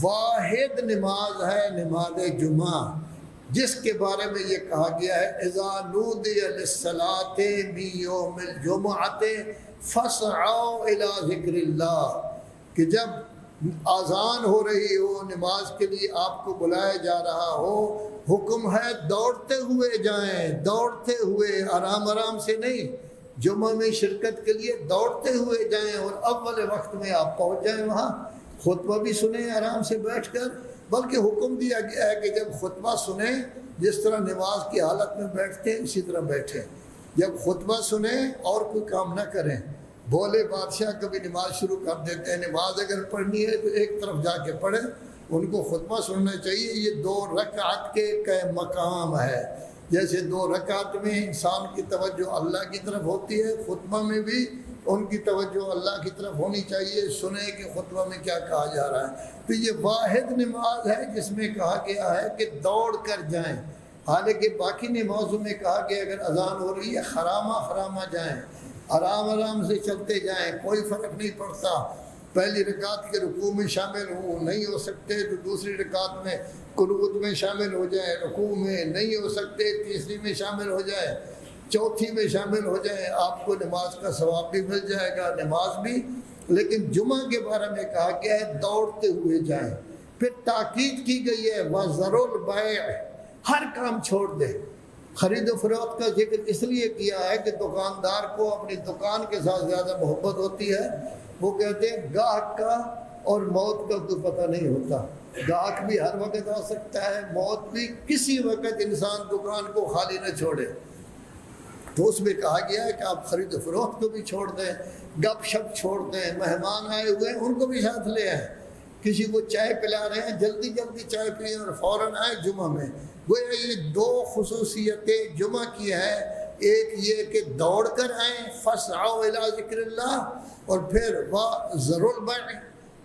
واحد نماز ہے نماز جمعہ، جس کے بارے میں یہ کہا گیا ہے اذا نودی للصلاۃ من یوم الجمعۃ فاسعوا الی ذکر اللہ، کہ جب اذان ہو رہی ہو، نماز کے لیے آپ کو بلایا جا رہا ہو، حکم ہے دوڑتے ہوئے جائیں، دوڑتے ہوئے، آرام آرام سے نہیں، جمعہ میں شرکت کے لیے دوڑتے ہوئے جائیں اور اول وقت میں آپ پہنچ جائیں وہاں، خطبہ بھی سنیں آرام سے بیٹھ کر، بلکہ حکم دیا گیا ہے کہ جب خطبہ سنیں جس طرح نماز کی حالت میں بیٹھتے ہیں اسی طرح بیٹھیں، جب خطبہ سنیں اور کوئی کام نہ کریں۔ بولے بادشاہ کبھی نماز شروع کر دیتے ہیں، نماز اگر پڑھنی ہے تو ایک طرف جا کے پڑھیں، ان کو خطبہ سننا چاہیے۔ یہ 2 رکعت کے مقام ہے، جیسے 2 رکعت میں انسان کی توجہ اللہ کی طرف ہوتی ہے، خطبہ میں بھی ان کی توجہ اللہ کی طرف ہونی چاہیے، سنیں کہ خطبہ میں کیا کہا جا رہا ہے۔ تو یہ واحد نماز ہے جس میں کہا گیا ہے کہ دوڑ کر جائیں، حالانکہ باقی نمازوں میں کہا گیا اگر اذان ہو رہی ہے خرامہ جائیں، آرام آرام سے چلتے جائیں، کوئی فرق نہیں پڑتا۔ پہلی رکعت کے رکوع میں شامل ہوں، نہیں ہو سکتے تو دوسری رکعت میں قنوت میں شامل ہو جائیں، رکوع میں نہیں ہو سکتے تیسری میں شامل ہو جائیں، چوتھی میں شامل ہو جائیں، آپ کو نماز کا ثواب بھی مل جائے گا، نماز بھی۔ لیکن جمعہ کے بارے میں کہا گیا ہے دوڑتے ہوئے جائیں۔ پھر تاکید کی گئی ہے وَذَرُوا الْبَيْعَ، ہر کام چھوڑ دیں۔ خرید و فروخت کا ذکر اس لیے کیا ہے کہ دکاندار کو اپنی دکان کے ساتھ زیادہ محبت ہوتی ہے، وہ کہتے ہیں گاہک کا اور موت کا تو پتہ نہیں ہوتا، گاہک بھی ہر وقت آ سکتا ہے، موت بھی کسی وقت، انسان دکان کو خالی نہ چھوڑے۔ تو اس میں کہا گیا ہے کہ آپ خرید و فروخت کو بھی چھوڑ دیں، گپ شپ چھوڑ دیں، مہمان آئے ہوئے ہیں ان کو بھی ساتھ لے آئیں، کسی کو چائے پلا رہے ہیں جلدی چائے پئیں اور فوراً آئے جمعہ میں۔ گویا یہ 2 خصوصیتیں جمعہ کی ہے، ایک یہ کہ دوڑ کر آئیں فاسعوا الی ذکر اللہ، اور پھر وَذَرُوا الْبَيْعَ،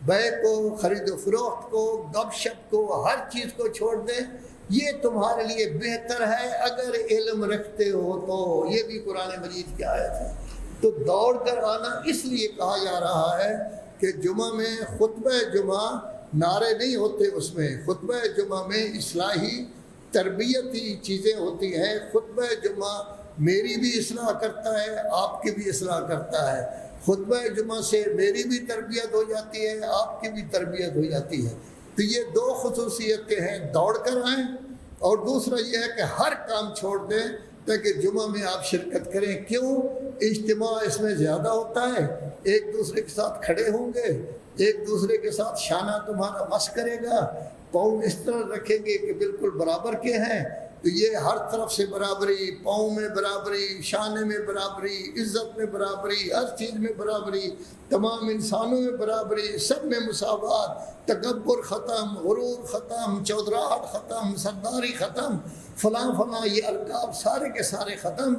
بیع کو، خرید و فروخت کو، گپ شپ کو، ہر چیز کو چھوڑ دیں، یہ تمہارے لیے بہتر ہے اگر علم رکھتے ہو تو۔ یہ بھی قرآن مجید کی آیت ہے۔ تو دوڑ کر آنا اس لیے کہا جا رہا ہے کہ جمعہ میں خطبہ جمعہ نعرے نہیں ہوتے، اس میں خطبہ جمعہ میں اصلاحی تربیتی چیزیں ہوتی ہیں۔ خطبہ جمعہ میری بھی اصلاح کرتا ہے، آپ کی بھی اصلاح کرتا ہے، خطبہ جمعہ سے میری بھی تربیت ہو جاتی ہے، آپ کی بھی تربیت ہو جاتی ہے۔ تو یہ 2 خصوصیتیں ہیں، دوڑ کر آئیں، اور دوسرا یہ ہے کہ ہر کام چھوڑ دیں تاکہ جمعہ میں آپ شرکت کریں۔ کیوں؟ اجتماع اس میں زیادہ ہوتا ہے، ایک دوسرے کے ساتھ کھڑے ہوں گے، ایک دوسرے کے ساتھ شانہ تمہارا مس کرے گا، پاؤں اس طرح رکھیں گے کہ بالکل برابر کے ہیں، تو یہ ہر طرف سے برابری، پاؤں میں برابری، شانے میں برابری، عزت میں برابری، ہر چیز میں برابری، تمام انسانوں میں برابری، سب میں مساوات، تکبر ختم، غرور ختم، چودراہٹ ختم، سرداری ختم، فلاں فلاں، یہ القاب سارے کے سارے ختم۔